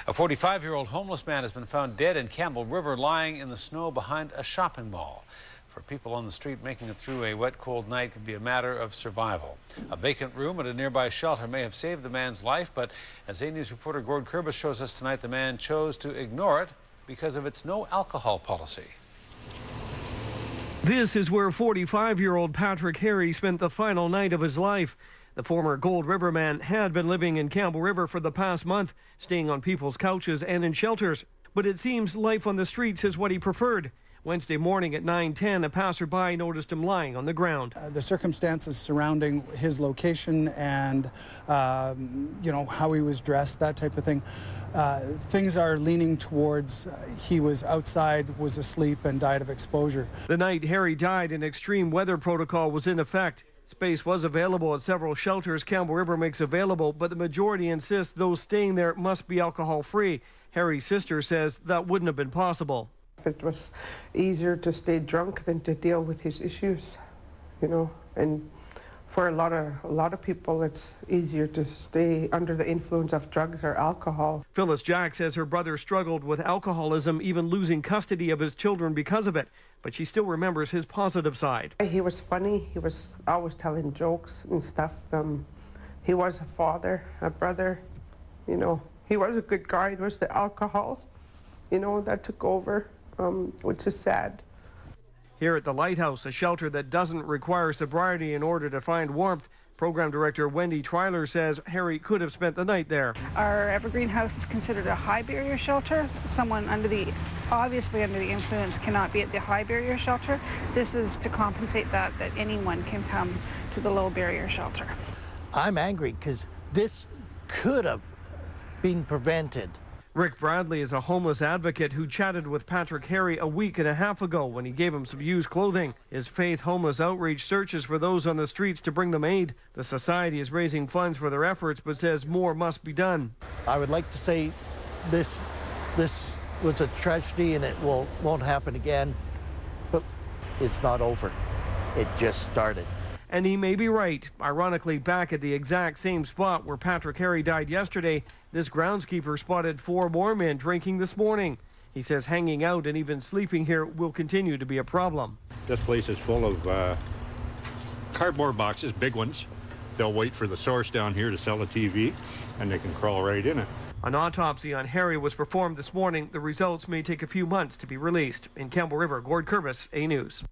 A 45-year-old homeless man has been found dead in Campbell River, lying in the snow behind a shopping mall. For people on the street, making it through a wet, cold night can be a matter of survival. A vacant room at a nearby shelter may have saved the man's life, but as A News reporter Gord Kurbis shows us tonight, the man chose to ignore it because of its no alcohol policy. This is where 45-year-old Patrick Harry spent the final night of his life. The former Gold River man had been living in Campbell River for the past month, staying on people's couches and in shelters. But it seems life on the streets is what he preferred. Wednesday morning at 9:10, a passerby noticed him lying on the ground. The circumstances surrounding his location and, how he was dressed, that type of thing, things are leaning towards he was outside, was asleep, and died of exposure. The night Harry died, an extreme weather protocol was in effect. Space was available at several shelters Campbell River makes available, but the majority insist those staying there must be alcohol-free. Harry's sister says that wouldn't have been possible. It was easier to stay drunk than to deal with his issues, and for a lot of people it's easier to stay under the influence of drugs or alcohol. Phyllis Jack says her brother struggled with alcoholism, even losing custody of his children because of it, but she still remembers his positive side. He was funny, he was always telling jokes and stuff. He was a father, a brother, he was a good guy. It was the alcohol, that took over. Which is sad. Here at the Lighthouse, a shelter that doesn't require sobriety in order to find warmth, Program Director Wendy Treiler says Harry could have spent the night there. Our Evergreen House is considered a high barrier shelter. Someone obviously under the influence cannot be at the high barrier shelter. This is to compensate that anyone can come to the low barrier shelter. I'm angry because this could have been prevented. Rick Bradley is a homeless advocate who chatted with Patrick Harry a week and a half ago when he gave him some used clothing. His Faith Homeless Outreach searches for those on the streets to bring them aid. The society is raising funds for their efforts, but says more must be done. I would like to say this was a tragedy and it won't happen again, but it's not over. It just started. And he may be right. Ironically, back at the exact same spot where Patrick Harry died yesterday, this groundskeeper spotted 4 more men drinking this morning. He says hanging out and even sleeping here will continue to be a problem. This place is full of cardboard boxes, big ones. They'll wait for the source down here to sell a TV, and they can crawl right in it. An autopsy on Harry was performed this morning. The results may take a few months to be released. In Campbell River, Gord Kurbis, A News.